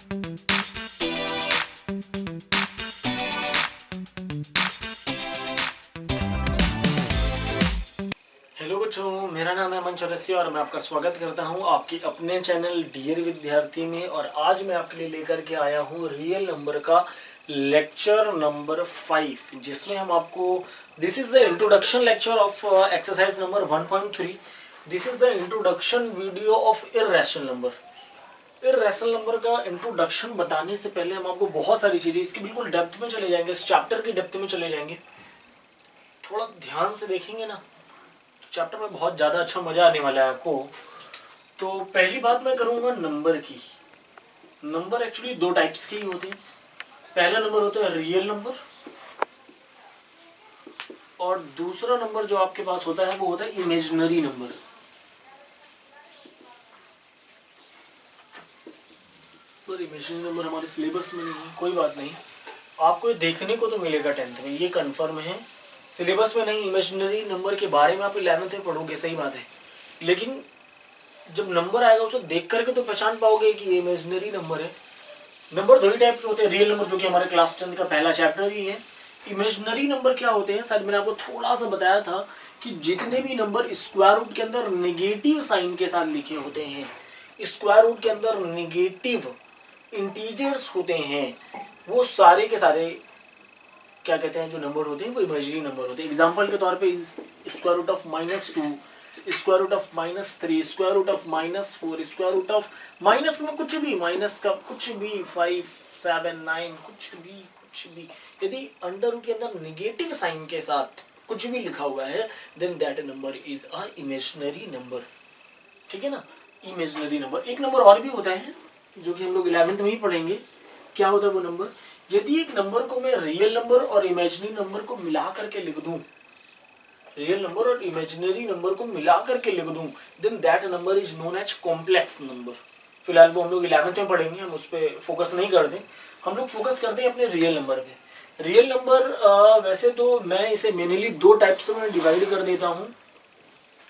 Hello बच्चों, मेरा नाम है अमन चौरसिया और मैं आपका स्वागत करता हूं आपके अपने चैनल डियर विद्यार्थी में। और आज मैं आपके लिए लेकर के आया हूं रियल नंबर का लेक्चर नंबर 5, जिसमें हम आपको this is the introduction lecture of exercise number 1.3। This is the introduction video of irrational number. Irrational number का इंट्रोडक्शन बताने से पहले हम आपको बहुत सारी चीजें इसकी बिल्कुल डेप्थ में चले जाएंगे, इस चैप्टर की डेप्थ में चले जाएंगे। थोड़ा ध्यान से देखेंगे ना, चैप्टर में बहुत ज़्यादा अच्छा मज़ा आने वाला है आपको। तो पहली बात मैं करूँगा नंबर की। नंबर एक्चुअली दो टाइप्स के ही होते हैं। पहला नंबर होता है रियल नंबर और दूसरा नंबर जो आपके पास होता है वो होता है imaginary number. Sir imaginary number हमारे सिलेबस में नहीं है, कोई बात नहीं, आपको ये देखने को तो मिलेगा 10th में, ये कंफर्म है। सिलेबस में नहीं, इमेजिनरी नंबर के बारे में आप 11th में पढ़ोगे, सही बात है, लेकिन जब नंबर आएगा उसे देख करके तो पहचान पाओगे कि ये इमेजिनरी नंबर है। नंबर दो ही टाइप के होते हैं, रियल नंबर जो कि हमारे क्लास 10 का पहला चैप्टर ही है। इमेजिनरी नंबर क्या होते हैं, शायद मैंने आपको थोड़ा सा बताया था कि जितने भी नंबर स्क्वायर रूट के अंदर नेगेटिव साइन के साथ लिखे होते हैं, स्क्वायर रूट के अंदर नेगेटिव इंटीजर्स होते हैं, वो सारे के सारे क्या कहते हैं, जो नंबर होते हैं वो इमेजिनरी नंबर होते हैं। एग्जाम्पल के तौर पे square root of -2, square root of -3, square root of -4, square root of minus में कुछ भी, माइनस का कुछ भी, 5, 7, 9, कुछ भी, यदि अंडर रूट के अंदर निगेटिव साइन के साथ कुछ भी लिखा हुआ है, then that number is a imaginary number. ठीक है ना, इमेजिनरी नंबर। एक नंबर और भी होता है जो कि हम लोग 11th में ही पढ़ेंगे। क्या होता है वो नंबर, यदि एक नंबर को मैं रियल नंबर और इमेजिनरी नंबर को मिला करके लिख दूं, रियल नंबर और इमेजिनरी नंबर को मिला करके लिख दूं, then that number is known as complex number. फिलहाल वो हम लोग 11th में पढ़ेंगे, हम उस पर फोकस नहीं करते, हम लोग फोकस करते हैं अपने रियल नंबर पे। रियल नंबर वैसे तो मैं इसे मेनली दो टाइप्स में डिवाइड कर देता हूँ।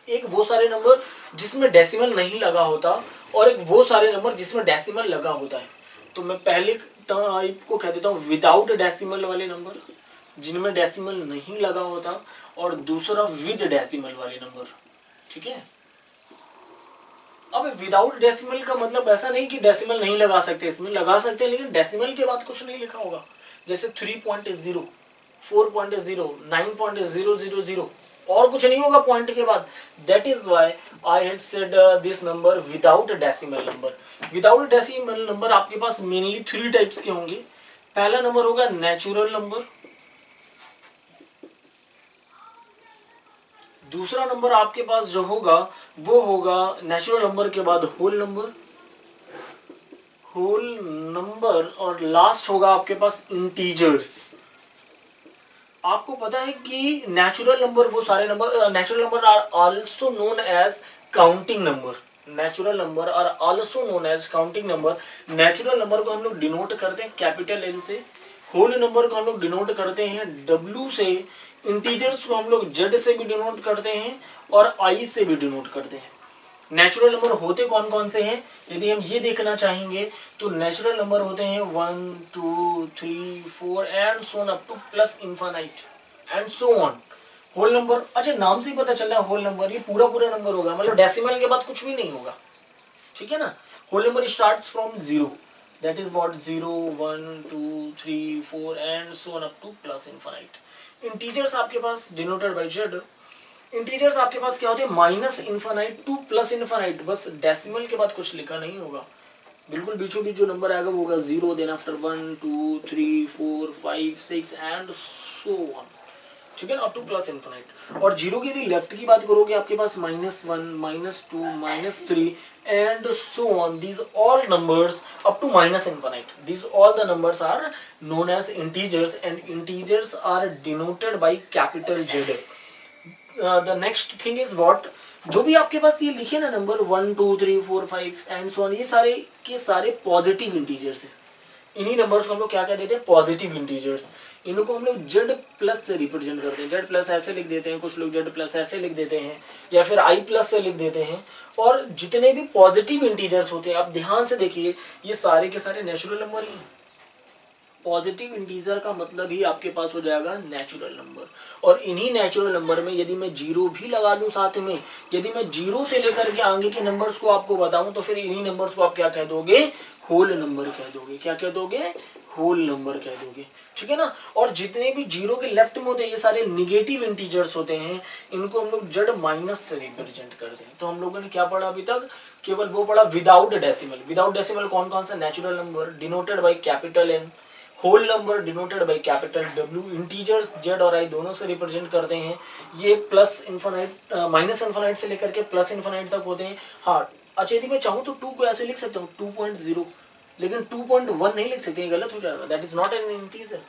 एक वो सारे नंबर जिसमें डेसिमल नहीं लगा होता और एक वो सारे नंबर जिसमें डेसिमल लगा होता है। तो मैं पहले टाइप को कह देता हूँ विदाउट डेसिमल वाले नंबर, जिनमें डेसिमल नहीं लगा होता, और दूसरा विद डेसिमल वाले नंबर। ठीक है, अब विदाउट डेसिमल का मतलब ऐसा नहीं कि डेसिमल नहीं लगा सकते, इसमें लगा सकते हैं, लेकिन डेसिमल के बाद कुछ नहीं लिखा होगा। जैसे 3.0, 4.0, 9.000 और कुछ नहीं होगा पॉइंट के बाद। That is why I had said this number without decimal number. Without decimal number आपके पास मेनली 3 टाइप्स के होंगे। पहला नंबर होगा नेचुरल नंबर, दूसरा नंबर आपके पास जो होगा वो होगा नेचुरल नंबर के बाद होल नंबर, और लास्ट होगा आपके पास इंटीजर्स। आपको पता है कि नेचुरल नंबर वो सारे number, natural number are also known as counting number, natural number are also known as counting number. Natural number को हम लोग डिनोट करते हैं कैपिटल N से, होल नंबर को हम लोग डिनोट करते हैं W से, इंटीजर्स को हम लोग Z से भी डिनोट करते हैं और I से भी डिनोट करते हैं। नेचुरल नंबर होते कौन कौन से हैं, यदि हम ये देखना चाहेंगे तो नेचुरल नंबर होते हैं 1, 2, 3, 4 and so on up to plus infinite and so on. Whole number, अच्छा नाम से ही पता चल रहा है होल नंबर, ये पूरा नंबर होगा, मतलब डेसिमल के बाद कुछ भी नहीं होगा। ठीक है ना, whole number starts from 0, that is what 0, 1, 2, 3, 4 and so on up to plus infinite. Integers आपके पास डिनोटेड बाय Z। इंटीजर्स आपके पास क्या होते हैं, minus infinite to plus infinite, बस डेसिमल के बाद कुछ लिखा नहीं होगा, बिल्कुल बीचों बीच जो नंबर आएगा वो होगा 0, then after 1, 2, 3, 4, 5, 6 and so on. ठीक है, अप टू प्लस इनफाइनाइट। और 0 की भी लेफ्ट की बात करोगे आपके पास -1, -2, -3 and so on, these all numbers up to minus infinite, these all the numbers are known as integers and integers are denoted by capital Z। The next thing is what, जो भी आपके पास ये लिखे ना नंबर 1, 2, 3, 4, 5 एंड सो ऑन, ये सारे के सारे पॉजिटिव इंटीजर्स हैं। इन्हीं नंबर्स को हम लोग क्या कह देते हैं, पॉजिटिव इंटीजर्स। इनको हम लोग जेड प्लस से रिप्रेजेंट करते हैं, जेड प्लस ऐसे लिख देते हैं, कुछ लोग जेड प्लस ऐसे लिख देते हैं, या फिर आई प्लस से लिख देते हैं। और जितने भी पॉजिटिव इंटीजर्स होते हैं, आप ध्यान से देखिए, ये सारे के सारे नेचुरल नंबर ही हैं। पॉजिटिव इंटीजर का मतलब ही आपके पास हो जाएगा नेचुरल नंबर। और इन्हीं नेचुरल नंबर में यदि मैं जीरो भी लगा दूं साथ में, यदि मैं जीरो से लेकर के आगे के नंबर्स को आपको बताऊं, तो फिर इन्हीं नंबर्स को आप क्या कह दोगे, होल नंबर कह दोगे। क्या कह दोगे, होल नंबर कह दोगे, ठीक है ना। और जितने भी जीरो के लेफ्ट में होते हैं, ये सारे निगेटिव इंटीजर्स होते हैं, इनको हम लोग जेड माइनस से रिप्रेजेंट करते हैं। तो हम लोगों ने क्या पढ़ा अभी तक, केवल वो पढ़ा विदाउट डेसिमल। विदाउट डेसिमल कौन कौन सा, natural number denoted by capital N, whole number denoted by capital W, integers Z और आई दोनों से रिप्रेजेंट करते हैं। ये प्लस इन्फिनाइट माइनस इन्फिनाइट से लेकर के प्लस इन्फिनाइट तक होते हैं। हाँ, अच्छा यदि मैं चाहूँ तो 2 को ऐसे लिख सकता हूँ 2.0, लेकिन 2.1 नहीं लिख सकते, गलत हो जाएगा, that is not an integer.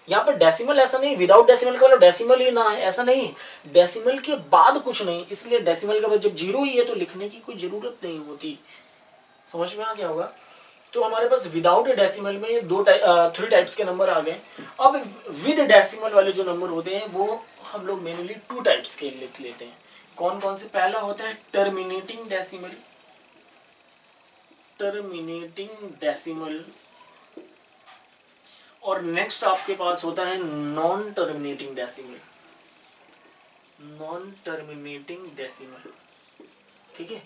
यहाँ पर डेसिमल ऐसा नहीं, विदाउट डेसिमल का मतलब डेसिमल ही ना है, ऐसा नहीं। डेसिमल के बाद कुछ नहीं, इसलिए डेसिमल के बाद जब जीरो ही है तो लिखने की कोई जरूरत नहीं होती। समझ में आ गया होगा। तो हमारे पास विदाउट डेसिमल में 3 टाइप्स के नंबर आ गए। अब विद डेसिमल वाले जो नंबर होते हैं वो हम लोग मेनली 2 टाइप्स के लिख लेते हैं। कौन कौन से, पहला होता है टर्मिनेटिंग डेसिमल, टर्मिनेटिंग डेसिमल, और नेक्स्ट आपके पास होता है non terminating decimal, non terminating decimal, ठीक है।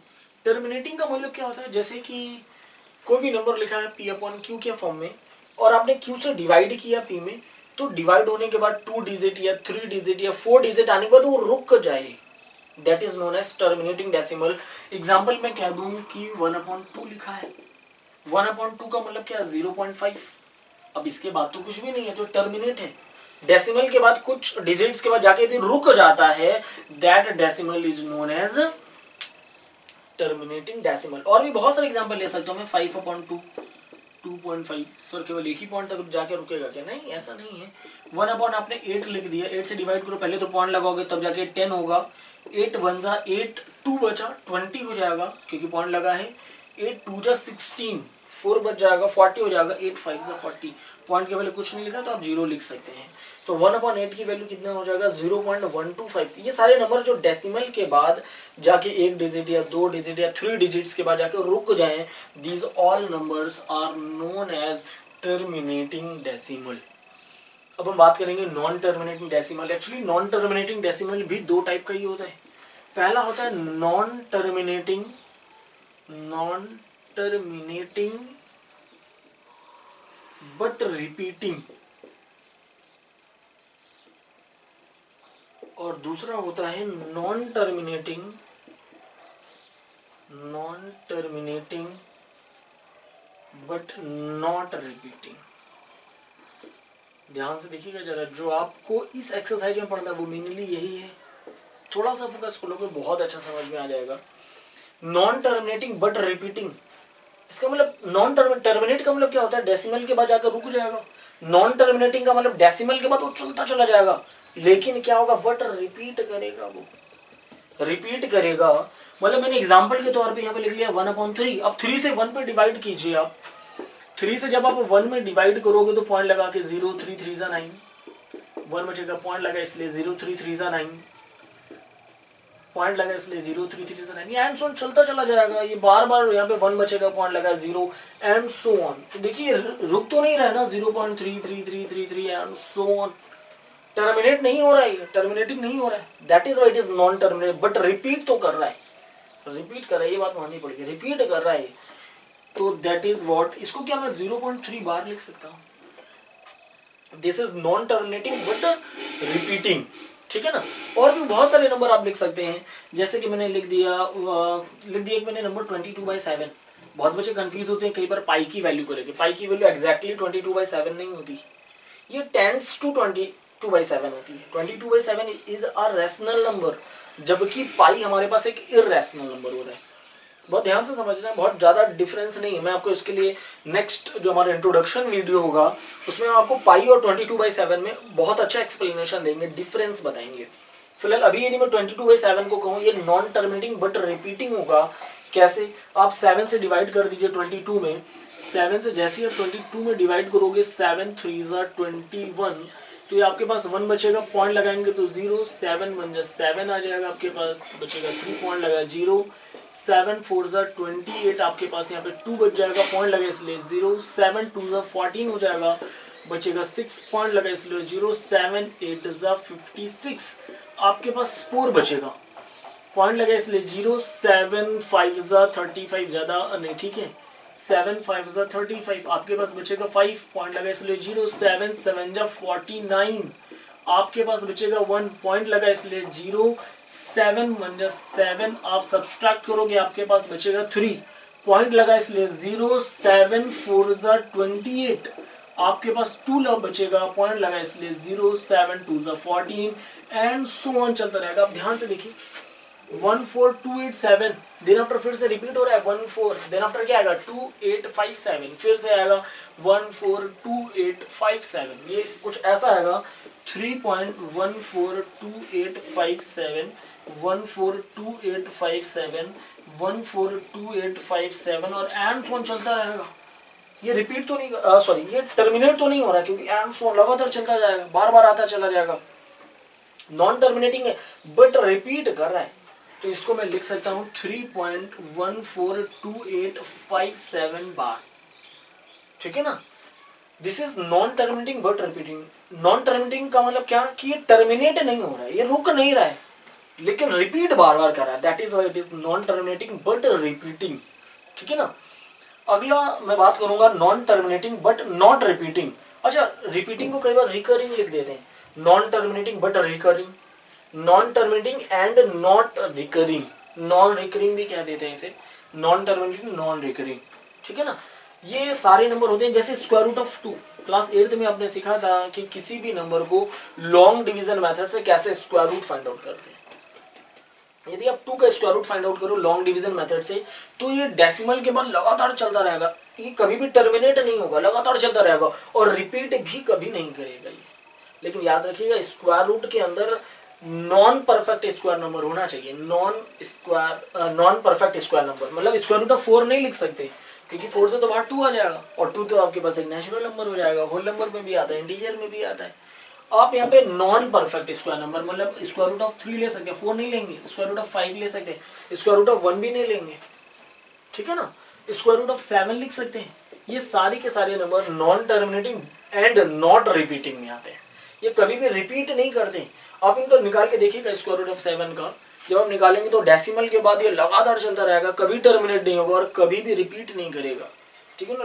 टर्मिनेटिंग का मतलब क्या होता है, जैसे कि कोई भी नंबर लिखा है p अपॉन क्यू के फॉर्म में, और आपने q से डिवाइड किया p में, तो डिवाइड होने के बाद 2 डिजिट या 3 डिजिट या 4 डिजिट आने के बाद वो रुक जाए, that is known as terminating decimal. Example मैं कह दूं कि 1/2 लिखा है, 1/2 का मतलब क्या, 0.5। अब इसके बाद तो कुछ भी नहीं है, तो टर्मिनेट है। डेसिमल के बाद कुछ डिजिट्स के बाद जाके यदि रुक जाता है, that decimal is known as terminating decimal. और भी बहुत सारे एग्जांपल ले सकता हूँ मैं, 5/2, 2.5, सर केवल एक ही पॉइंट तक जाके रुकेगा क्या, नहीं ऐसा नहीं है। 1/, आपने 8 लिख दिया, 8 से डिवाइड करो, पहले तो पॉइंट लगाओगे तब जाके 10 होगा। 8 1 जा 8, 2 बचा 20 हो जाएगा क्योंकि पॉइंट लगा है। 8 2 जा 16, 4 बच जाएगा 40 हो जाएगा। 8 5 जा 40, पॉइंट के पहले कुछ नहीं लिखा तो आप 0 लिख सकते हैं। तो 1/8 की वैल्यू कितना हो जाएगा, 0.125। ये सारे नंबर जो डेसिमल के बाद जाके 1 डिजिट या 2 डिजिट या 3 डिजिट्स के बाद जाके रुक जाएं, these all numbers are known as terminating decimal. अब हम बात करेंगे non terminating decimal. Actually non terminating decimal भी 2 टाइप का ही होता है। पहला होता है नॉन टर्मिनेटिंग बट रिपीटिंग, और दूसरा होता है non terminating but not repeating. ध्यान से देखिएगा जरा, जो आपको इस एक्सरसाइज में पढ़ना है वो मेनली यही है। थोड़ा सा फोकस करोगे बहुत अच्छा समझ में आ जाएगा। नॉन टर्मिनेटिंग बट रिपीटिंग, इसका मतलब नॉन टर्मिनेट का मतलब क्या होता है, डेसिमल के बाद जाकर रुक जाएगा। नॉन टर्मिनेटिंग का मतलब डेसिमल के बाद वो चलता चला जाएगा, लेकिन क्या होगा, बट रिपीट करेगा, वो रिपीट करेगा। मतलब मैंने एग्जांपल के तौर पे यहाँ पे लिख लिया 1/3। अब 3 से 1 पे डिवाइड कीजिए आप। 3 से जब आप 1 में डिवाइड करोगे तो पॉइंट लगा के 0 3 3 जा 9, 1 बचेगा, पॉइंट लगा इसलिए 0 3 3 जा 9, पॉइंट लगा इसलिए 0 3 3 जा 9, ये एंड सो ऑन चलता चला जाएगा। ये बार बार यहाँ पे 1 बचेगा, पॉइंट लगा 0 एंड सो ऑन। तो देखिए रुक तो नहीं रहा ना, 0.3333 एंड सो ऑन, टर्मिनेट नहीं हो रहा है, टर्मिनेटिंग नहीं हो रहा है, that is why it is non terminate. But repeat तो कर रहा है, रिपीट कर रहा है, ये बात माननी पड़ेगी, रिपीट कर रहा है। तो दैट इज व्हाट, इसको क्या मैं 0.3 बार लिख सकता हूँ, this is non terminating but repeating, ठीक है ना। और भी बहुत सारे नंबर आप लिख सकते हैं, जैसे कि मैंने लिख दिया एक मैंने नंबर 22/7। बहुत बच्चे कंफ्यूज होते हैं कई बार पाई की वैल्यू को लेकर। पाई की वैल्यू एग्जैक्टली 22/7 नहीं होती, ये 10 to 22/7 होती है। 22/7 इज अ रैशनल नंबर, जबकि पाई हमारे पास एक इररेशनल नंबर होता है। बहुत ध्यान से समझना है, बहुत ज़्यादा डिफरेंस नहीं है। मैं आपको इसके लिए नेक्स्ट जो हमारा इंट्रोडक्शन वीडियो होगा उसमें हम आपको पाई और 22/7 में बहुत अच्छा एक्सप्लेनेशन देंगे, डिफरेंस बताएंगे। फिलहाल अभी यदि मैं 22/7 को कहूँ ये नॉन टर्मिनेटिंग बट रिपीटिंग होगा। कैसे, आप 7 से डिवाइड कर दीजिए 22 में, 7 से जैसे ही आप 22 में डिवाइड करोगे 7 3 ज़ा 21, तो ये आपके पास 1 बचेगा, पॉइंट लगाएंगे तो 0, 7 1 जा 7 आ जाएगा आपके पास, बचेगा 3, पॉइंट लगाया 0, 7 4 ज़ा 28 आपके पास यहाँ पे 2 बच जाएगा, पॉइंट लगा इसलिए 0, 7 2 ज़ा 14 हो जाएगा, बचेगा 6, पॉइंट लगा इसलिए 0, 7 8 ज़ा 56 आपके पास 4 बचेगा, पॉइंट लगा इसलिए 0, 7 5 ज़ा 35 ज़्यादा नहीं, ठीक है, 7 5 ज़ा 35 आपके पास बचेगा 5, पॉइंट लगा इसलिए 0, 7 7 ज़ा 49 आपके पास बचेगा 1, पॉइंट लगा इसलिए 0, 7 1 ज़ा 7 आप सब्सट्रैक्ट करोगे आपके पास बचेगा 3, पॉइंट लगा इसलिए 0, 7 4 ज़ा 28 आपके पास 2 लव बचेगा, पॉइंट लगा इसलिए 0, 7 2 ज़ा 14 एंड सो ऑन चलता रहेगा। आप ध्यान से देखिए 14287 देन आफ्टर फिर से रिपीट हो रहा है 14, देन आफ्टर क्या आएगा 2857, फिर से आएगा 142857, ये कुछ ऐसा आएगा 3.142857 142857 142857 और एंड फोन चलता रहेगा। ये रिपीट तो नहीं सॉरी ये टर्मिनेट तो नहीं हो रहा है क्योंकि एंड फोन लगातार चलता जाएगा, बार बार आता चला जाएगा, नॉन टर्मिनेटिंग है बट रिपीट कर रहा है, तो इसको मैं लिख सकता हूं 3.142857 बार, ठीक है ना। This is non terminating but repeating. Non terminating का मतलब क्या कि ये टर्मिनेट नहीं हो रहा है, ये रुक नहीं रहा है लेकिन रिपीट बार बार कर रहा है, that is why it is non terminating but repeating, ठीक है ना। अगला मैं बात करूंगा non terminating but not repeating. अच्छा, रिपीटिंग को कई बार रिकरिंग लिख देते हैं, non terminating but recurring, non terminating and not recurring, non recurring भी कह देते हैं इसे, नॉन टर्मिनेटिंग नॉन रिकरिंग, ठीक है ना। ये सारे नंबर होते हैं, जैसे square root of 2 class 8th में आपने सीखा था कि किसी भी नंबर को लॉन्ग डिवीजन मेथड से कैसे स्क्वायर रूट फाइंड आउट करते हैं। यदि आप 2 का स्क्वायर रूट फाइंड आउट करो लॉन्ग डिवीजन मेथड से तो ये डेसिमल के बाद लगातार चलता रहेगा, ये कभी भी टर्मिनेट नहीं होगा, लगातार चलता रहेगा और रिपीट भी कभी नहीं करेगा ये। लेकिन याद रखिएगा स्क्वायर रूट के अंदर नॉन परफेक्ट स्क्वायर नंबर होना चाहिए, नॉन परफेक्ट स्क्वायर नंबर, मतलब स्क्वायर रूट ऑफ 4 नहीं लिख सकते क्योंकि 4 से तो बाहर 2 आ जाएगा और 2 तो आपके पास एक नेचुरल नंबर हो जाएगा, होल नंबर में भी आता है, इंटीजर में भी आता है। आप यहाँ पे नॉन परफेक्ट स्क्वायर नंबर मतलब स्क्वायर रूट ऑफ 3 ले सकते हैं, 4 नहीं लेंगे, स्क्वायर रूट ऑफ 5 ले सकते हैं, स्क्वायर रूट ऑफ 1 भी नहीं लेंगे, ठीक है ना, स्क्वायर रूट ऑफ 7 लिख सकते हैं। ये सारे के सारे number non terminating and not repeating में आते हैं, ये कभी भी रिपीट नहीं करते। आप इनको निकाल के देखिएगा स्क्वायर रूट ऑफ 7 का, जब आप निकालेंगे तो डेसिमल के बाद ये लगातार चलता रहेगा, कभी टर्मिनेट नहीं होगा और कभी भी रिपीट नहीं करेगा, ठीक है ना।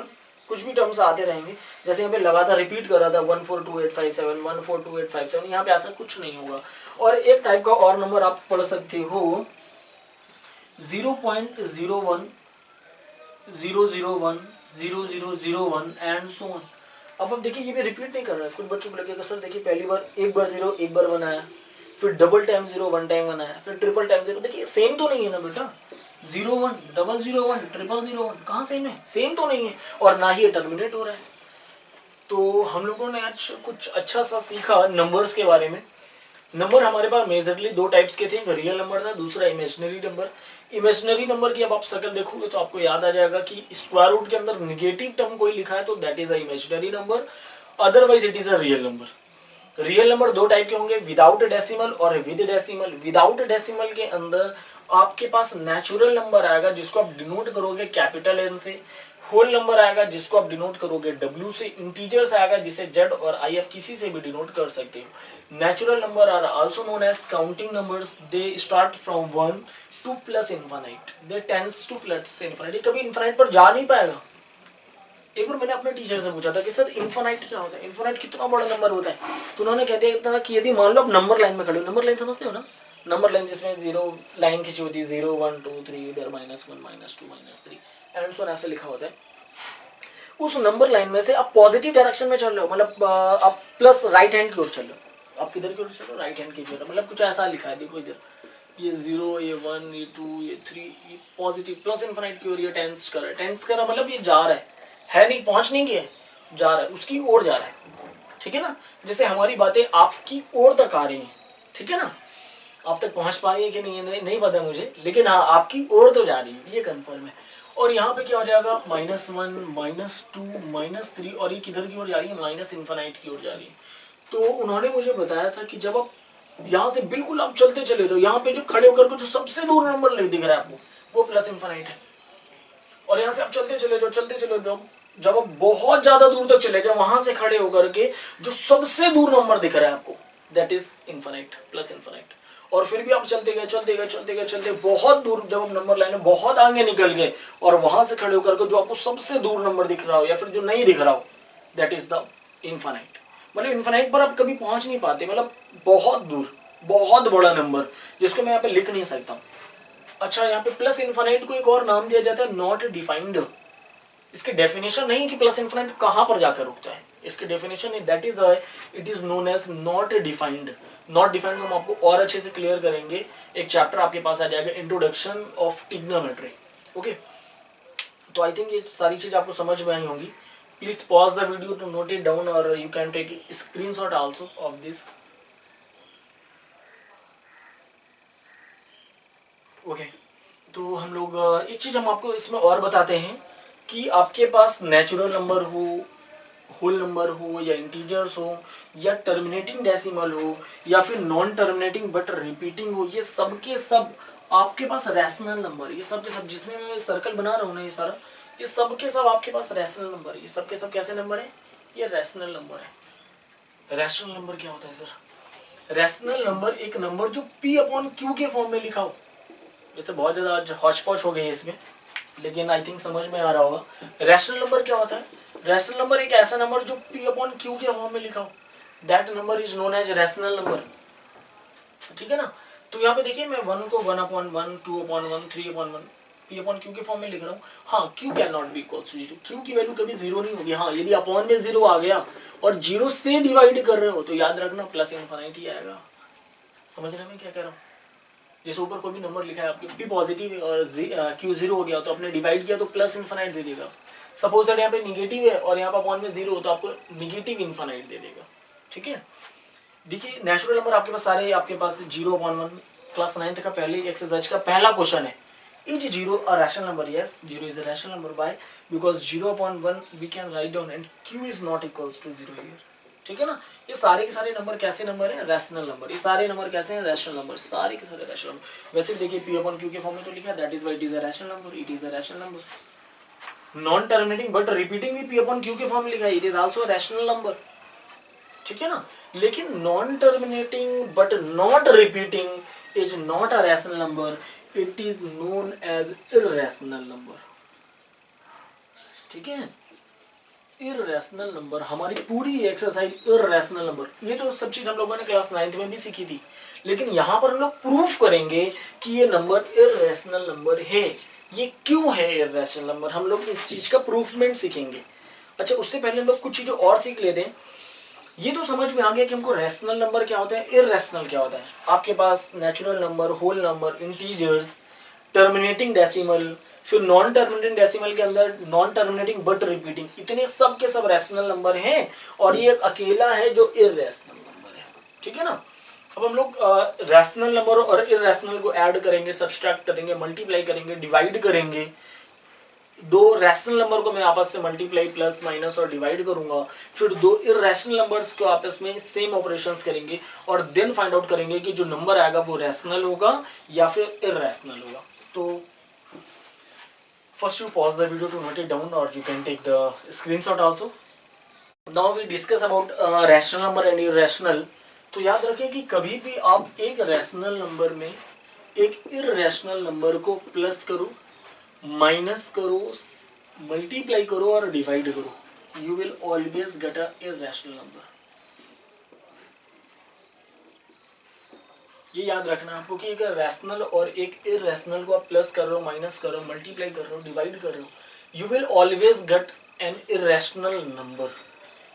कुछ भी टर्म्स आते रहेंगे, जैसे यहाँ पे लगातार रिपीट कर रहा था 142857 142857, यहाँ पे ऐसा कुछ नहीं होगा। और एक टाइप का और नंबर आप पढ़ सकते हो 0.01 001 0001 एंड सो ऑन। अब देखिए ये भी रिपीट नहीं कर रहा है, कुछ बच्चों को लगेगा सर देखिए पहली बार एक बार 0 एक बार 1 आया, फिर डबल टाइम 0 1 टाइम 1 आया, फिर ट्रिपल टाइम 0, देखिए सेम तो नहीं है ना बेटा, 01 001 001 कहाँ सेम है, सेम तो नहीं है और ना ही टर्मिनेट हो रहा है। तो हम लोगों ने आज कुछ अच्छा सा सीखा नंबर्स के बारे में। नंबर हमारे पास मेजरली 2 टाइप्स के थे, एक रियल नंबर था, दूसरा इमेजिनरी नंबर। इमेजिनरी नंबर की अब आप शक्ल देखोगे तो आपको याद आ जाएगा कि स्क्वायर रूट के अंदर निगेटिव टर्म कोई लिखा है तो that is a imaginary number, otherwise it is a real number. Real number 2 type के होंगे, विदाउट डेसिमल और विद डेसिमल। विदाउट डेसिमल के अंदर आपके पास नेचुरल नंबर आएगा जिसको आप डिनोट करोगे कैपिटल एन से, होल नंबर आएगा जिसको आप डिनोट करोगे डब्ल्यू से, इंटीजर्स आएगा जिसे जेड और आई आप किसी से भी डिनोट कर सकते हो। Natural number are also known as counting numbers, they start from 1 to plus infinite, they tends to plus infinite, कभी इनफाइनाइट पर जा नहीं पाएगा। एक बार मैंने अपने टीचर से पूछा था कि सर इनफाइनाइट क्या होता है, इनफाइनाइट कितना बड़ा नंबर होता है, तो उन्होंने कह दिया था कि यदि मान लो आप नंबर लाइन में खड़े हो, नंबर लाइन समझते हो ना, नंबर लाइन जिसमें 0 लाइन खींची होती है, 0 1 2 3, इधर -1 -2 -3 एंड सो ऐसे लिखा होता है। उस नंबर लाइन में से आप पॉजिटिव डायरेक्शन में चल रहे हो, मतलब आप प्लस राइट हैंड की ओर चल रहे हो, आप किधर की ओर चल रहे हो, राइट हैंड की ओर, मतलब कुछ ऐसा लिखा है, देखो इधर ये 0 ये 1 ये 2 ये 3, ये पॉजिटिव प्लस इनफाइनाइट की ओर ये टेंस कर रहा है, टेंस कर रहा मतलब ये जा रहा है नहीं, पहुंच नहीं गया, जा रहा है, उसकी ओर जा रहा है, ठीक है ना। जैसे हमारी बातें आपकी ओर तक आ रही हैं, ठीक है ना, आप तक पहुंच पा रही है कि नहीं नहीं पता मुझे, लेकिन हाँ आपकी ओर तो जा रही है, ये कंफर्म है। और यहाँ पे क्या हो जाएगा -1 -2 -3 और ये किधर की ओर जा रही है माइनस इन्फिनाइट की ओर जा रही है। तो उन्होंने मुझे बताया था कि जब आप यहाँ से बिल्कुल आप चलते चले जाओ, यहाँ पे जो खड़े होकर के जो सबसे दूर नंबर दिख रहा है आपको वो प्लस इन्फिनाइट है। और यहाँ से आप चलते चले जाओ, जब आप बहुत ज्यादा दूर तक चले गए वहां से खड़े होकर के जो सबसे दूर नंबर दिख रहा है आपको that is infinite, plus infinite. और फिर भी आप चलते गए बहुत दूर, जब आप नंबर लाइन में बहुत आगे निकल गए और वहां से खड़े होकर के जो आपको सबसे दूर नंबर दिख रहा हो या फिर जो नहीं दिख रहा हो दैट इज द इन्फिनाइट। मतलब इन्फिनाइट पर आप कभी पहुंच नहीं पाते, मतलब बहुत दूर, बहुत बड़ा नंबर जिसको मैं यहाँ पे लिख नहीं सकता। अच्छा, यहाँ पे प्लस इन्फिनाइट को एक और नाम दिया जाता है नॉट डिफाइंड। इसकी डेफिनेशन नहीं कि प्लस इन्फिनाइट कहां पर जाकर रुकता है, इसकी डेफिनेशन है that is it is known as not defined. Not defined हम आपको और अच्छे से क्लियर करेंगे, एक चैप्टर आपके पास आ जाएगा इंट्रोडक्शन ऑफ ट्रिग्नोमेट्री। ओके, तो आई थिंक ये सारी चीज आपको समझ में आई होंगी। Please pause the video to note it down और you can take screenshot also of this. Okay, तो हम लोग एक चीज हम आपको इसमें और बताते हैं कि आपके पास नेचुरल नंबर हो, होल नंबर हो या इंटीजर्स हो या टर्मिनेटिंग डेसिमल हो या फिर नॉन टर्मिनेटिंग बट रिपीटिंग हो, ये सब के सब आपके पास रैशनल नंबर, ये सब के सब जिसमें मैं सर्कल बना रहा हूँ ना ये सारा, ये सब के सब आपके पास रैशनल नंबर है। ये सब के सब कैसे नंबर है? ये रैशनल नंबर है। रैशनल नंबर क्या होता है सर? रैशनल नंबर एक नंबर जो P/Q के फॉर्म में लिखा हो। जैसे बहुत ज्यादा आज हौच पौच हो गई है इसमें, लेकिन आई थिंक समझ में आ रहा होगा। रैशनल नंबर क्या होता है? रैशनल नंबर एक ऐसा नंबर जो P/Q के फॉर्म में लिखा हो, that number is known as rational number. ठीक है ना? तो यहाँ पे देखिए मैं 1 को 1/1, 2/1, 3/1 P/Q के फॉर्म में लिख रहा हूँ। हाँ, Q can not be equal to 0, Q की वैल्यू कभी 0 नहीं होगी। हाँ, यदि अपॉन में 0 आ गया और 0 से डिवाइड कर रहे हो तो याद रखना प्लस इन्फिनिट ही आएगा। समझ रहे हैं मैं क्या कह रहा हूँ? जैसे ऊपर कोई भी नंबर लिखा है आपके P पॉजिटिव है और Q 0 हो गया तो आपने डिवाइड किया तो प्लस इन्फिनिट दे देगा। सपोज दैट यहाँ पे निगेटिव है और यहाँ पे अपॉन में 0 हो तो आपको निगेटिव इन्फिनिट दे देगा। ठीक है, देखिए नेचुरल नंबर आपके पास सारे, आपके पास 0/1 क्लास 9th का पहले एक्सरसाइज का पहला क्वेश्चन है, is 0 a rational number? Yes, 0 is a rational number by because 0/1 we can write down and Q is not equals to 0 here. ठीक है ना? ये सारे के सारे नंबर कैसे नंबर है? Rational number. ये सारे नंबर कैसे हैं? रैशनल नंबर, सारे के सारे रैशनल नंबर। वैसे देखिए P/Q के फॉर्म में तो लिखा है that is why it is a rational number, it is a rational number. Non terminating but repeating भी P/Q के फॉर्म में लिखा है, it is also a rational number. ठीक है ना? लेकिन non terminating but not repeating is not a rational number, it is known as irrational number. ठीक है, इररेशनल नंबर। हमारी पूरी एक्सरसाइज इररेशनल नंबर, ये तो सब चीज हम लोगों ने क्लास 9th में भी सीखी थी, लेकिन यहां पर हम लोग प्रूफ करेंगे कि ये नंबर इररेशनल नंबर है। ये क्यों है इररेशनल नंबर, हम लोग इस चीज का प्रूफमेंट सीखेंगे। अच्छा, उससे पहले हम लोग कुछ चीजें और सीख लेते हैं। ये तो समझ में आ गया कि हमको रैशनल नंबर क्या होता है, इररेशनल क्या होता है। आपके पास natural number, whole number, integers, terminating decimal, फिर नॉन टर्मिनेटिंग डेसिमल के अंदर नॉन टर्मिनेटिंग बट रिपीटिंग, इतने सब के सब रैशनल नंबर हैं और ये एक अकेला है जो इररेशनल नंबर है। ठीक है ना? अब हम लोग रैशनल नंबर और इररेशनल को ऐड करेंगे, सब्सट्रैक्ट करेंगे, मल्टीप्लाई करेंगे, डिवाइड करेंगे। दो रैशनल नंबर को मैं आपस में मल्टीप्लाई, प्लस, माइनस और डिवाइड करूंगा, फिर दो इररेशनल नंबर्स को आपस में सेम ऑपरेशंस करेंगे और देन फाइंड आउट करेंगे कि जो नंबर आएगा वो रैशनल होगा या फिर इररेशनल होगा। तो first you pause the video to note it down or you can take the screenshot also. Now we discuss about rational number and irrational. तो याद रखें कि कभी भी आप एक रैशनल नंबर में एक इररेशनल नंबर को प्लस करो, माइनस करो, मल्टीप्लाई करो और डिवाइड करो, you will always get a irrational number. ये याद रखना आपको कि एक रैशनल और एक इररेशनल को आप प्लस कर रहे हो, माइनस कर रहे हो, मल्टीप्लाई कर रहे हो, डिवाइड कर रहे हो, you will always get an irrational number.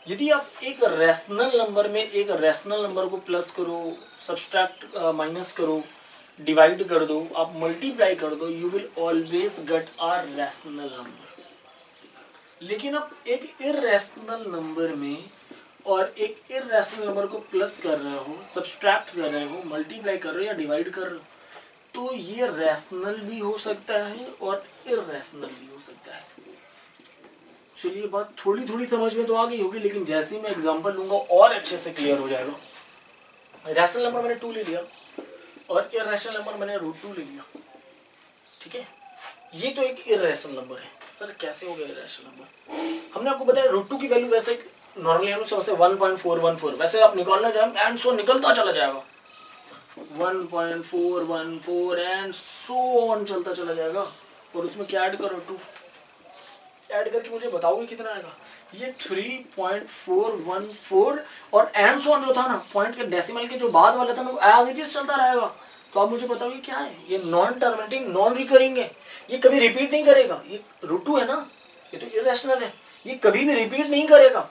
यदि आप एक रैशनल नंबर में एक रैशनल नंबर को प्लस करो, सब्सट्रैक्ट माइनस करो, डिवाइड कर दो, आप मल्टीप्लाई कर दो, you will always get a rational number. लेकिन आप एक इररेशनल नंबर में और एक इररेशनल नंबर को प्लस कर रहे हो, सब्सट्रैक्ट कर रहे हो, मल्टीप्लाई कर रहे हो या डिवाइड कर रहे हो, तो ये रैशनल भी हो सकता है और इररेशनल भी हो सकता है। चलिए बात थोड़ी थोड़ी समझ में तो आ गई होगी, लेकिन जैसे ही मैं एग्जांपल लूंगा और अच्छे से क्लियर हो जाएगा। रैशनल नंबर मैंने 2 ले लिया और इररेशनल नंबर मैंने √2 ले लिया, ठीक है। ये तो एक इररेशनल नंबर है। सर कैसे हो गया इररेशनल नंबर? हमने आपको बताया √2 की वैल्यू वैसे नॉर्मली हम समझते 1.414, वैसे आप निकालना चाहें एंड सो निकलता चला जाएगा 1.414 एंड सो ऑन चलता चला जाएगा। और उसमें क्या ऐड करो 2, ऐड करके मुझे बताओगे कितना आएगा? ये 3.414 और एंड सो ऑन जो था ना, पॉइंट के डेसिमल के जो बाद वाला था ना, वो एज इट इज चलता रहेगा। तो आप मुझे बताओगे क्या है? ये नॉन टर्मिनेटिंग नॉन रिकरिंग है, ये कभी रिपीट नहीं करेगा। ये √2 है ना, ये तो इररेशनल है, ये कभी भी रिपीट नहीं करेगा,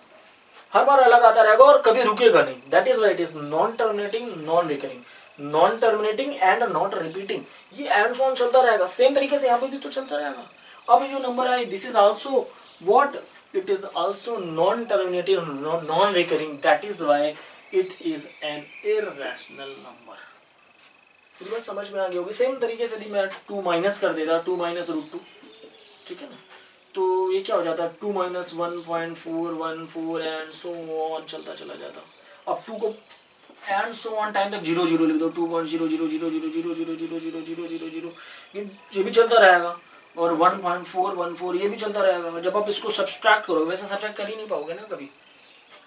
हर बार अलग आता रहेगा और कभी रुकेगा नहीं। That is why it is non terminating non recurring, non terminating and not repeating. ये एंड सो ऑन चलता रहेगा। सेम तरीके से यहाँ पे भी तो चलता रहेगा। अब जो नंबर है this is also what, it is also non-terminating non-recurring, that is why it is an irrational number। फिर बात समझ में आ गई होगी। सेम तरीके से मैं 2 माइनस कर देता, 2 माइनस √2, ठीक है ना, तो ये क्या हो जाता है 2 माइनस 1.414 एंड सो ऑन चलता चला जाता। अब 2 को एंड सो ऑन टाइम तक 0 0 लिख दो, 2.00000000000, ये भी चलता रहेगा और 1.414 ये भी चलता रहेगा। जब आप इसको सब्सट्रैक्ट करोगे, वैसे सब्सट्रैक्ट कर ही नहीं पाओगे ना कभी,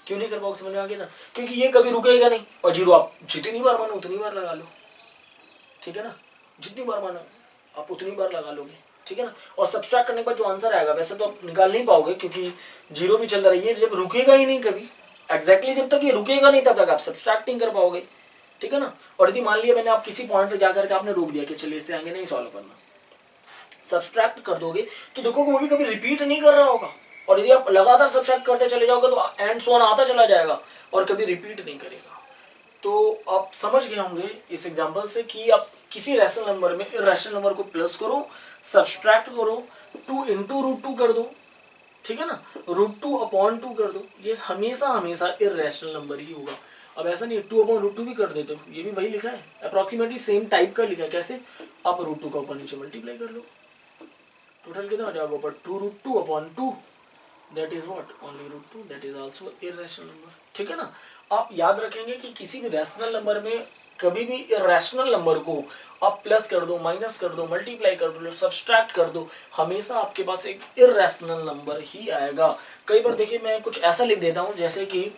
क्यों नहीं कर पाओगे? समझ में आ गया ना, क्योंकि ये कभी रुकेगा नहीं और 0 आप जितनी बार मानो उतनी बार लगा लो, ठीक है ना, जितनी बार मानो आप उतनी बार लगा लोगे, ठीक है ना। और सब्सट्रैक्ट करने के बाद जो आंसर आएगा वैसे तो आप निकाल नहीं पाओगे, क्योंकि 0 भी चलता रही है, जब रुकेगा ही नहीं कभी, एग्जैक्टली जब तक ये रुकेगा नहीं तब तक आप सब्सट्रैक्ट नहीं कर पाओगे, ठीक है ना। और यदि मान लिया मैंने आप किसी पॉइंट पे जाकर के आपने रोक दिया कि चलिए इससे आगे नहीं सॉल्व करना, सब्सट्रैक्ट कर दोगे तो देखोगे वो भी कभी रिपीट नहीं कर रहा होगा। और यदि आप लगातार सब्सट्रैक्ट करते चले जाओगे तो एंड सो ऑन आता चला जाएगा और कभी रिपीट नहीं करेगा। तो आप समझ गए होंगे इस एग्जांपल से कि आप किसी रैशनल नंबर में इररेशनल नंबर को प्लस करो, सब्सट्रैक्ट करो, 2 into √2 कर दो, ठीक है ना, √2/2 कर दो, ये हमेशा हमेशा इररेशनल नंबर ही होगा। अब ऐसा नहीं 2/√2 भी कर देते, ये भी वही लिखा है, अप्रोक्सीमेटली सेम टाइप का लिखा है। कैसे? आप √2 का ऊपर नीचे मल्टीप्लाई कर लो, टोटल कितना हो जाएगा ऊपर 2√2/2, that is what only √2, that is also irrational number, ठीक है ना। आप याद रखेंगे कि किसी भी रैशनल नंबर में कभी भी इररेशनल नंबर को आप प्लस कर दो, माइनस कर दो, मल्टीप्लाई कर दो, सब्सट्रैक्ट कर दो, हमेशा आपके पास एक इररेशनल नंबर ही आएगा। कई बार देखिए मैं कुछ ऐसा लिख देता हूं, जैसे कि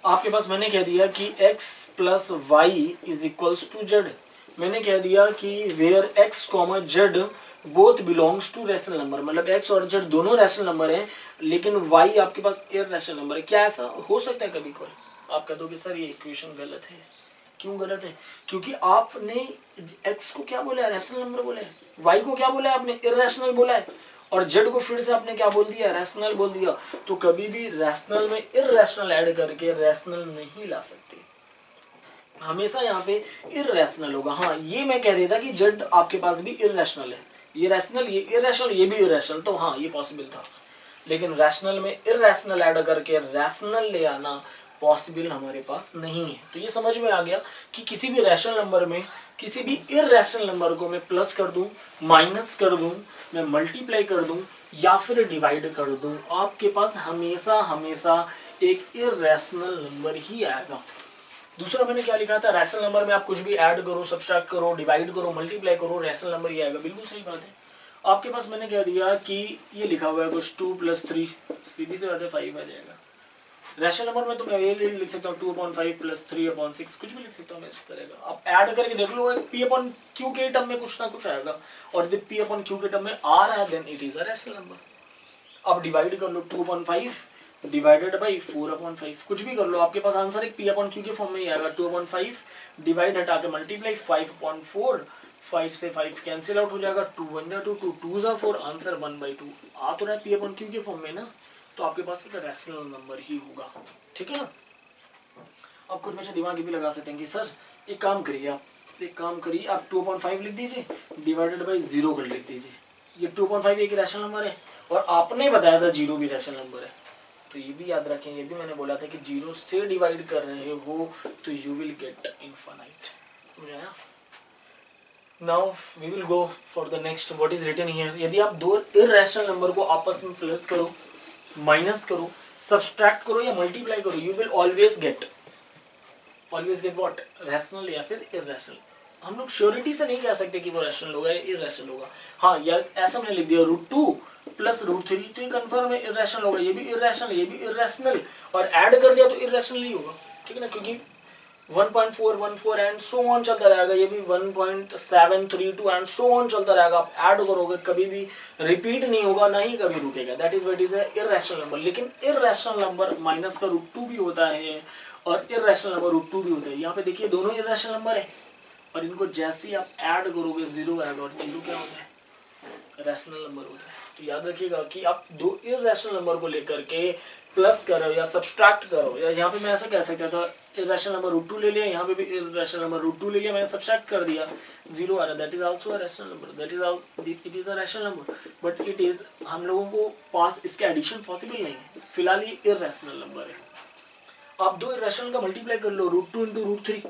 आपके पास मैंने कह दिया कि x + y = z, मैंने कह दिया कि where x, z both belongs to rational number, मतलब x और z दोनों रैशनल नंबर हैं, लेकिन y आपके पास इररेशनल नंबर है। क्या ऐसा हो सकता है कभी कोई? आप कह दोगे सर ये इक्वेशन गलत है। क्यों गलत है? क्योंकि आपने x को क्या बोला है? रैशनल नंबर बोला है। y को क्या बोला है आपने? इररेशनल बोला है। और z को फिर से आपने क्या बोल दिया? रैशनल बोल दिया। तो कभी भी रैशनल में इररेशनल ऐड करके रैशनल नहीं ला सकते, हमेशा यहाँ पे इररेशनल होगा। हाँ ये मैं कह देता कि z आपके पास भी इररेशनल है, ये रैशनल ये इररेशनल ये भी इररेशनल, तो हाँ ये पॉसिबल था, लेकिन रैशनल में इररेशनल ऐड करके रैशनल ले आना पॉसिबल हमारे पास नहीं है। तो ये समझ में आ गया कि किसी भी रैशनल नंबर में किसी भी इररेशनल नंबर को मैं प्लस कर दूं, माइनस कर दूं, मैं मल्टीप्लाई कर दूं या फिर डिवाइड कर दूं, आपके पास हमेशा हमेशा एक इररेशनल नंबर ही आएगा। दूसरा मैंने क्या लिखा था? रैशनल नंबर में आप कुछ भी ऐड करो, सब्सट्रैक्ट करो, डिवाइड करो, मल्टीप्लाई करो, रैशनल नंबर ही आएगा। बिल्कुल सही बात है। आपके पास मैंने कह दिया कि ये लिखा हुआ है कुछ 2 + 3, सीधी सी बात है 5 आ जाएगा। रैशनल नंबर में तो मैं ये लिख सकता हूँ 2/5 + 3/6, कुछ भी लिख सकता हूँ मैं इस तरह का। आप ऐड करके देख लो, एक p/q के टर्म में कुछ ना कुछ आएगा, और यदि p/q के टर्म में आ रहा है then it is a rational number. अब डिवाइड कर लो 2/5 डिवाइडेड बाई 4/5, कुछ भी कर लो, आपके पास आंसर एक p/q के फॉर्म में ही आएगा। 2/5 डिवाइड हटा के मल्टीप्लाई 5/4, 5 से 5 कैंसिल आउट हो जाएगा, 2 1 2 2 2 4, आंसर 1/2 आ तो रहा है p/q के फॉर्म में ना, तो आपके पास एक रैशनल नंबर ही होगा, ठीक है ना। अब कुछ बच्चे दिमाग भी लगा सकते हैं कि सर एक काम करिए, आप 2/5 लिख दीजिए डिवाइडेड बाई 0 कर लिख दीजिए। ये 2/5 एक रैशनल नंबर है और आपने बताया था 0 भी रैशनल नंबर है, तो ये भी याद रखें, ये भी मैंने बोला था कि 0 से डिवाइड कर रहे हो तो यू विल गेट इनफाइनाइट। समझ आया? Now we will go for the next what is written here. यदि आप दो इर्रेशनल नंबर को आपस में प्लस करो, माइनस करो, सब्सट्रैक्ट करो या मल्टीप्लाई करो, you will always get what, rational या फिर इर्रेशनल। हम लोग श्योरिटी से नहीं कह सकते कि वो रैशनल होगा या इर्रेशनल होगा। हाँ, या ऐसा मैंने लिख दिया √2 प्लस √3 तो ये कंफर्म है इर्रेशनल होगा, ये भी इर्रेशनल, ये भी इर्रेशनल, और ऐड कर दिया तो इर्रेशनल ही होगा, ठीक है ना, क्योंकि 1.414 एंड सो ऑन चलता रहेगा, ये भी 1.732 एंड सो ऑन चलता रहेगा। आप ऐड करोगे कभी भी रिपीट नहीं होगा, ना ही कभी रुकेगा, that is what is a irrational number. लेकिन इर्रेशनल नंबर माइनस का √2 भी होता है और इर्रेशनल नंबर √2 भी होता है। यहाँ पे देखिए दोनों इर्रेशनल नंबर है और इनको जैसे ही आप ऐड करोगे 0 आएगा, और 0 क्या होता है, रैशनल नंबर होता है। तो याद रखिएगा कि आप दो इर्रेशनल नंबर को लेकर के प्लस करो या सब्सट्रैक्ट करो, या यहाँ पे मैं ऐसा कह सकता था इर्रेशनल नंबर √2 ले लिया, यहाँ पे भी इर्रेशनल नंबर √2 ले लिया, मैंने सब्सट्रैक्ट कर दिया, 0 आ रहा है, that is also a rational number, that is it is a rational number, but it is, हम लोगों को पास इसके एडिशन पॉसिबल नहीं है, फिलहाल ये इर्रेशनल नंबर है। आप दो इर्रेशनल का मल्टीप्लाई कर लो, √2 इंटू √3,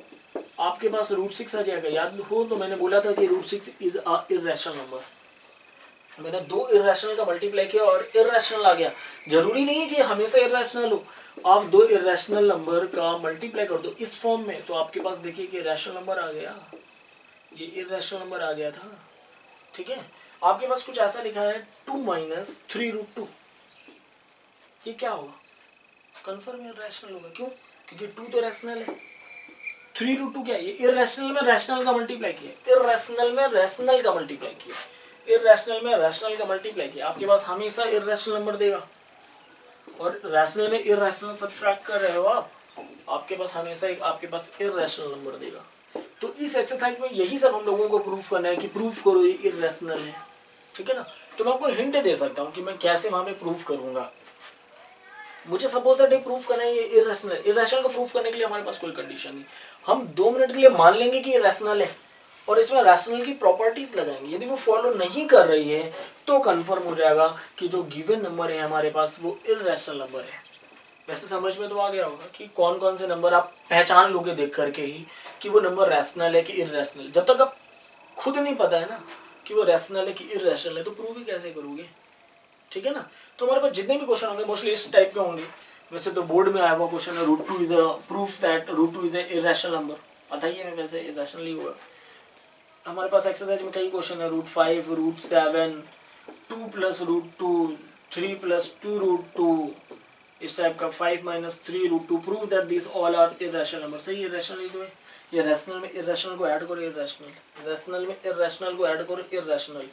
आपके पास √6 आ जाएगा। याद हो तो मैंने बोला था कि √6 इज अ इर्रेशनल नंबर। मैंने दो इर्रेशनल का मल्टीप्लाई किया और इर्रेशनल आ गया। जरूरी नहीं है कि हमेशा इर्रेशनल हो, आप दो इर्रेशनल नंबर का मल्टीप्लाई कर दो इस फॉर्म में, तो आपके पास देखिए कि रैशनल नंबर आ गया, ये इर्रेशनल नंबर आ गया था, ठीक है। आपके पास कुछ ऐसा लिखा है 2 माइनस 3√2, ये क्या होगा, कन्फर्म इर्रेशनल होगा। क्यों, क्योंकि 2 तो रैशनल है, 3√2 क्या है, ये इर्रेशनल में रैशनल का मल्टीप्लाई किया, इर्रेशनल में रैशनल का मल्टीप्लाई किया, इर्रेशनल में रैशनल का मल्टीप्लाई किया, आपके पास हमेशा इर्रेशनल नंबर देगा। और रैशनल में इर्रेशनल सब्सट्रैक्ट कर रहे हो आप, आपके पास हमेशा एक आपके पास इर्रेशनल नंबर देगा। तो इस एक्सरसाइज में यही सब हम लोगों को प्रूफ करना है कि प्रूफ करो ये इर्रेशनल है, ठीक है ना। तो मैं आपको हिंट दे सकता हूँ कि मैं कैसे वहां पे प्रूफ करूंगा। मुझे सपोज दैट प्रूफ करना है ये इर्रेशनल, इर्रेशनल को प्रूफ करने के लिए हमारे पास कोई कंडीशन नहीं, हम 2 मिनट के लिए मान लेंगे कि ये रैशनल है और इसमें रैशनल की प्रॉपर्टीज लगाएंगे। यदि वो फॉलो नहीं कर रही है तो कंफर्म हो जाएगा कि जो गिवन नंबर है हमारे पास वो इर्रेशनल नंबर है। वैसे समझ में तो आ गया होगा कि कौन कौन से नंबर आप पहचान लोगे देख करके ही कि वो नंबर रैशनल है कि इर्रेशनल। जब तक आप खुद नहीं पता है ना कि वो रैशनल है कि इर्रेशनल है तो प्रूफ ही कैसे करोगे, ठीक है ना। तो हमारे पास जितने भी क्वेश्चन होंगे मोस्टली इस टाइप के होंगे। वैसे तो बोर्ड में आया हुआ क्वेश्चन है √2 is a proof that √2 is a irrational number, पता ही है वैसे इर्रेशनल ही होगा। हमारे पास एक्सरसाइज में कई क्वेश्चन है, √5 √7 2 प्लस √2 3 प्लस 2√2 इस टाइप का, 5 minus 3√2, prove that this all are irrational number. सही, इर्रेशनल ही तो है। ये रैशनल में इर्रेशनल को ऐड करो इर्रेशनल, रैशनल में इर्रेशनल को ऐड करो इर्रेशनल,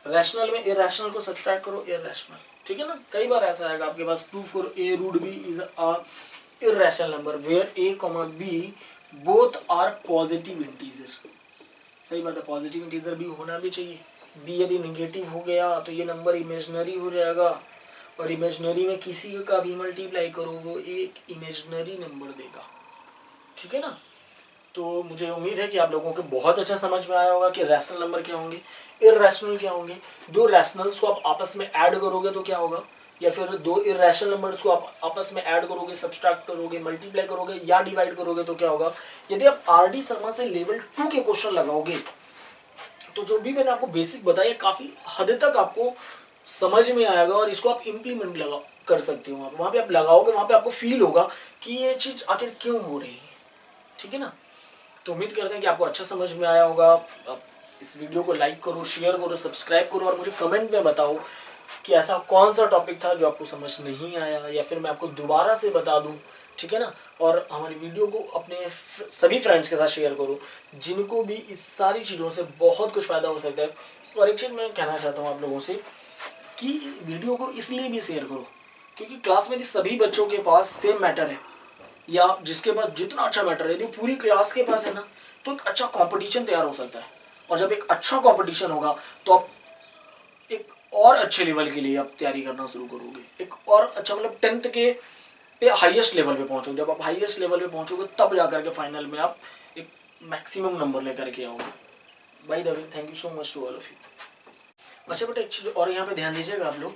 रैशनल में इर्रेशनल को सब्सट्रैक्ट करो इर्रेशनल, ठीक है ना। कई बार ऐसा आएगा आपके पास, प्रूफ करो a√b is a irrational number where a, b both are positive integer. सही बात है, पॉजिटिव इंटीजर भी होना भी चाहिए। b यदि निगेटिव हो गया तो ये नंबर इमेजिनरी हो जाएगा, और इमेजिनरी में किसी का भी मल्टीप्लाई करो वो एक इमेजिनरी नंबर देगा, ठीक है ना। तो मुझे उम्मीद है कि आप लोगों को बहुत अच्छा समझ में आया होगा कि रैशनल नंबर क्या होंगे, इर्रेशनल क्या होंगे। दो रैशनल्स को आप आपस में ऐड करोगे तो क्या होगा, या फिर दो इर्रेशनल नंबर्स को आप आपस में ऐड करोगे, सब्सट्रैक्ट करोगे, मल्टीप्लाई करोगे या डिवाइड करोगे तो क्या होगा। यदि आप RD शर्मा से लेवल 2 के क्वेश्चन लगाओगे तो जो भी मैंने आपको बेसिक बताया काफी हद तक आपको समझ में आएगा और इसको आप इम्प्लीमेंट लगा कर सकते हो। वहां पे आप लगाओगे, वहां पे आपको फील होगा कि ये चीज आखिर क्यों हो रही है, ठीक है ना। तो उम्मीद करते हैं कि आपको अच्छा समझ में आया होगा। आप इस वीडियो को लाइक करो, शेयर करो, सब्सक्राइब करो और मुझे कमेंट में बताओ कि ऐसा कौन सा टॉपिक था जो आपको समझ नहीं आया, या फिर मैं आपको दोबारा से बता दूं, ठीक है ना। और हमारी वीडियो को अपने सभी फ्रेंड्स के साथ शेयर करो जिनको भी इस सारी चीज़ों से बहुत कुछ फ़ायदा हो सकता है। और एक चीज़ मैं कहना चाहता हूँ आप लोगों से कि वीडियो को इसलिए भी शेयर करो क्योंकि क्लास में सभी बच्चों के पास सेम मैटर है, या जिसके पास जितना अच्छा मैटर है, यदि पूरी क्लास के पास है ना तो एक अच्छा कंपटीशन तैयार हो सकता है। और जब एक अच्छा कंपटीशन होगा तो आप एक और अच्छे लेवल के लिए आप तैयारी करना शुरू करोगे, एक और अच्छा मतलब 10th के पे हाईएस्ट लेवल पे पहुंचोगे। जब आप हाईएस्ट लेवल पे पहुंचोगे तब जाकर के फाइनल में आप एक मैक्सिमम नंबर लेकर के आओगे। By the way, thank you so much to all of you. अच्छा बेटा एक चीज और यहाँ पे ध्यान दीजिएगा आप लोग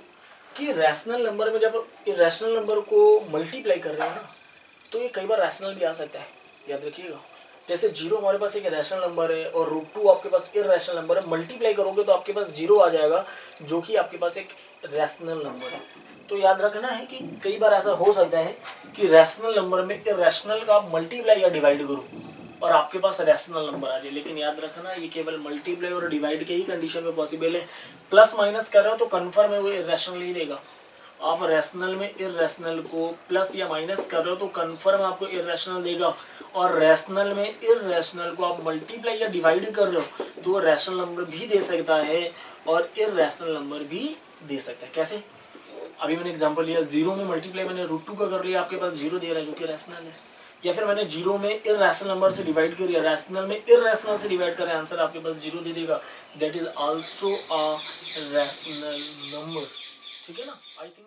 कि रैशनल नंबर में जब रैशनल नंबर को मल्टीप्लाई कर रहे हो ना तो ये कई बार रैशनल भी आ सकता है, याद रखिएगा। जैसे 0 हमारे पास एक रैशनल नंबर है और √2 आपके पास इरैशनल नंबर है, मल्टीप्लाई करोगे तो आपके पास 0 आ जाएगा जो कि आपके पास एक रैशनल नंबर है। तो याद रखना है कि कई बार ऐसा हो सकता है कि रैशनल नंबर में इरैशनल का आप मल्टीप्लाई या डिवाइड करो और आपके पास रैशनल नंबर आ जाए, लेकिन याद रखना ये केवल मल्टीप्लाई और डिवाइड के ही कंडीशन में पॉसिबल है। प्लस माइनस कर रहे हो तो कन्फर्म है वो इरैशनल ही देगा। आप रैशनल में इरैशनल को प्लस या माइनस कर रहे हो तो कन्फर्म आपको इरैशनल देगा, और रैशनल में इरैशनल को आप मल्टीप्लाई या डिवाइड कर रहे हो तो वो रैशनल नंबर भी दे सकता है और इरैशनल नंबर भी दे सकता है। कैसे? अभी मैंने एग्जांपल लिया, 0 में मल्टीप्लाई मैंने √2 का कर लिया, आपके पास 0 दे रहा है जो कि रैशनल है। या फिर मैंने 0 में इरैशनल नंबर से डिवाइड कर दिया, रैशनल में इरैशनल से डिवाइड करें, आंसर आपके पास 0 दे देगा। That is also a rational number. ठीक है ना? I think